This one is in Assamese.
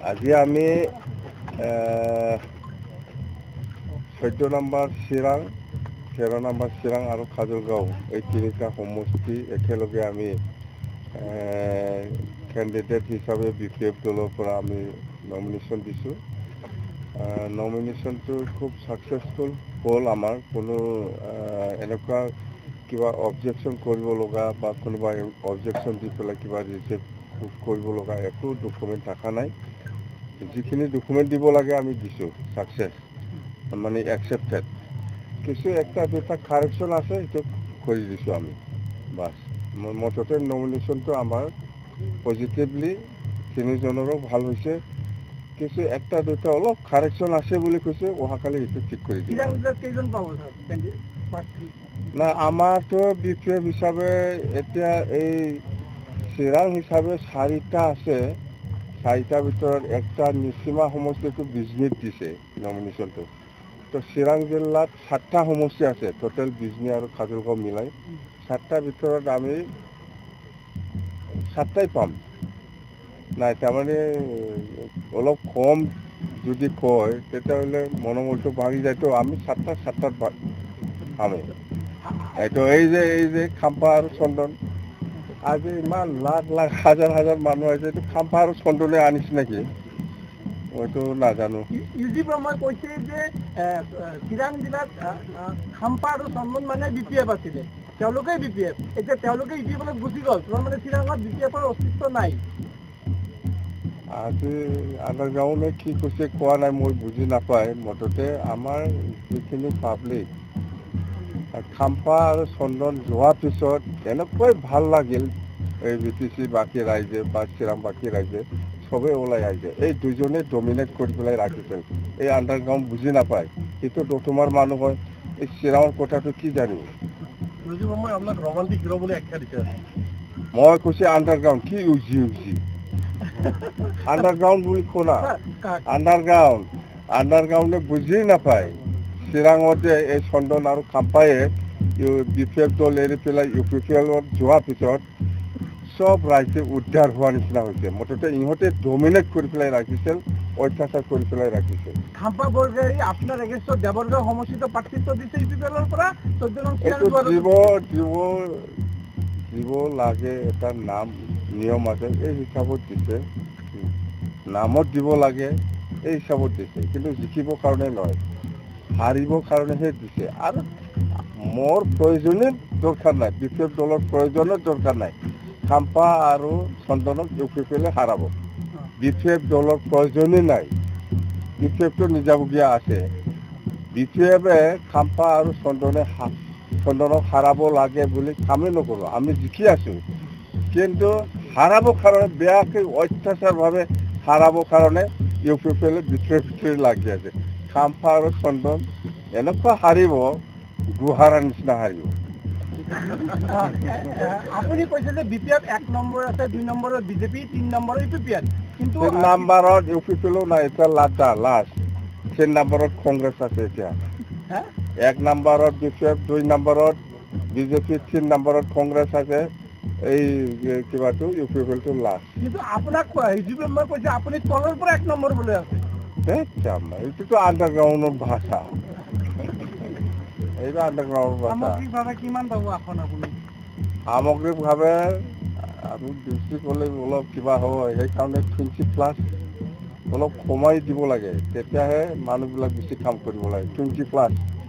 আজি আমি 14 নম্বৰ চিৰাং 13 নম্বৰ চিৰাং আৰু খাজুলগাঁও এই তিনিটা সমষ্টি একেলগে আমি কেণ্ডিডেট হিচাপে বিপিএফ দলৰ পৰা আমি নমিনেশ্যন দিছোঁ নমিনেশ্যনটো খুব ছাকচেছফুল হ'ল আমাৰ কোনো এনেকুৱা কিবা অবজেকশ্যন কৰিব লগা বা কোনোবাই অবজেকশ্যন দি পেলাই কিবা ৰিজেক্ট কৰিব লগা একো ডকুমেণ্ট থকা নাই যিখিনি ডকুমেণ্ট দিব লাগে আমি দিছোঁ ছাকচেছ মানে একচেপ্টেড কিছু একটা দুটা কাৰেকশ্যন আছে সেইটো কৰি দিছোঁ আমি বাছ মুঠতে নমিনেশ্যনটো আমাৰ পজিটিভলি তিনিজনৰো ভাল হৈছে কিছু একটা দুটা অলপ কাৰেকশ্যন আছে বুলি কৈছে অহাকালি এইটো ঠিক কৰি দিম না আমাৰতো বিপিএফ হিচাপে এতিয়া এই চিৰাং হিচাপে 4টা আছে 4টাৰ ভিতৰত একটা নিচিমা সমষ্টিটো বিজনীত দিছে নমিনেশ্যনটো তো চিৰাং জিলাত 7টা সমষ্টি আছে টোটেল বিজনী আৰু খাজুলগাঁও মিলাই 7টাৰ ভিতৰত আমি 7টাই পাম নাই তাৰমানে অলপ কম যদি কয় তেতিয়াহ'লে মনোবলটো ভাঙি যায়তো আমি 7টাত পাম এইটো এই যে খাম্পা আৰু চন্দন আজি ইমান লাখ লাখ হাজাৰ হাজাৰ মানুহ আহিছে এইটো খাম্পা আৰু চন্দনে আনিছে নেকি মইতো নাজানো ইউজি ব্ৰহ্মই কৈছে যে চিৰাং জিলাত খাম্পা আৰু চন্দন মানে বিপিএফ আছিলে তেওঁলোকে বিপিএফ এতিয়া তেওঁলোকে ইপিএফলৈ গুচি গ'ল তোমাৰ মানে চিৰাঙত বিপিএফৰ অস্তিত্ব নাই আজি আণ্ডাৰগ্ৰাউণ্ডে কি কৈছে কোৱা নাই মই বুজি নাপায় মুঠতে আমাৰ যিখিনি পাব্লিক খাম্পা আৰু চন্দন যোৱাৰ পিছত এনেকৈ ভাল লাগিল এই বিটিচি বাকী ৰাইজে বা চিৰাং বাকী ৰাইজে চবেই ওলাই আহিছে এই দুজনে ডমিনেট কৰি পেলাই ৰাখিছিল এই আণ্ডাৰগ্ৰাউণ্ড বুজি নাপায় সেইটো তোমাৰ মানুহ হয় এই চিৰাঙৰ কথাটো কি জানিব মই আপোনাক ৰোমান্টিক হিৰ' বুলি আখ্যা দিছে মই কৈছে আণ্ডাৰগ্ৰাউণ্ড কি ইউজি আণ্ডাৰগ্ৰাউণ্ড বুলি শুনা আণ্ডাৰগ্ৰাউণ্ডে বুজি নাপায় চিৰাঙতে এই চন্দন আৰু খাম্পায়ে বিপিএফ দল এৰি পেলাই ইউপিপিএলত যোৱাৰ পিছত সব ৰাইজে উদ্ধাৰ হোৱা নিচিনা হৈছে মুঠতে ইহঁতে ডমিনেট কৰি পেলাই ৰাখিছিল অত্যাচাৰ কৰি পেলাই ৰাখিছিল খাম্পা বৰগাড়ী আপোনাৰ এগেইনষ্টত দেৱৰগাঁও সমষ্টিত প্ৰাৰ্থিত্ব দিছে ইউপিপিএলৰ পৰা দিব লাগে এটা নাম নিয়ম আছে এই হিচাপত দিছে নামত দিব লাগে এই হিচাপত দিছে কিন্তু জিকিবৰ কাৰণে নহয় হাৰিবৰ কাৰণেহে দিছে আৰু মোৰ প্ৰয়োজনীয় দৰকাৰ নাই বিপিএফ দলৰ প্ৰয়োজনৰ দৰকাৰ নাই খাম্পা আৰু চন্দনক ইউপিপিএলে হাৰাব বিপিএফ দলৰ প্ৰয়োজনেই নাই বিপিএফটো নিজাববীয়া আছে বিপিএফে খাম্পা আৰু চন্দনক হাৰাব লাগে বুলি কামেই নকৰোঁ আমি জিকি আছোঁ কিন্তু হাৰাবৰ কাৰণে বেয়াকৈ অত্যাচাৰভাৱে হাৰাবৰ কাৰণে ইউপিপিএলে ভিতৰে লাগি আছে খাম্পা আৰু চন্দন এনেকুৱা হাৰিব গুহাৰৰ নিচিনা হাৰিব আপুনি কৈছে যে বিপিএফ 1 নম্বৰ আছে 2 নম্বৰত বিজেপি 3 নম্বৰত ইউপিপিএল কিন্তু 3 নম্বৰত ইউপিপিএলো নাই এতিয়া লাষ্ট 3 নম্বৰত কংগ্ৰেছ আছে এতিয়া 1 নম্বৰত বিপিএফ 2 নম্বৰত বিজেপি 3 নম্বৰত কংগ্ৰেছ আছে এই কিবাটো ইউপিপিএলটো লাষ্ট কিন্তু আপোনাক মই কৈছে আপুনি তলৰ পৰা 1 নম্বৰ বুলি আছে এইটোতো আণ্ডাৰগ্ৰাউণ্ডৰ ভাষা এইটো আণ্ডাৰগ্ৰাউণ্ডৰ ভাষা সামগ্ৰিকভাৱে কিমান পাব আসন আপুনি সামগ্ৰিকভাৱে আমি ডিষ্ট্ৰিক্ট হ'লে অলপ কিবা হ'ব সেইকাৰণে 20+ অলপ কমাই দিব লাগে তেতিয়াহে মানুহবিলাক বেছি কাম কৰিব লাগে 20+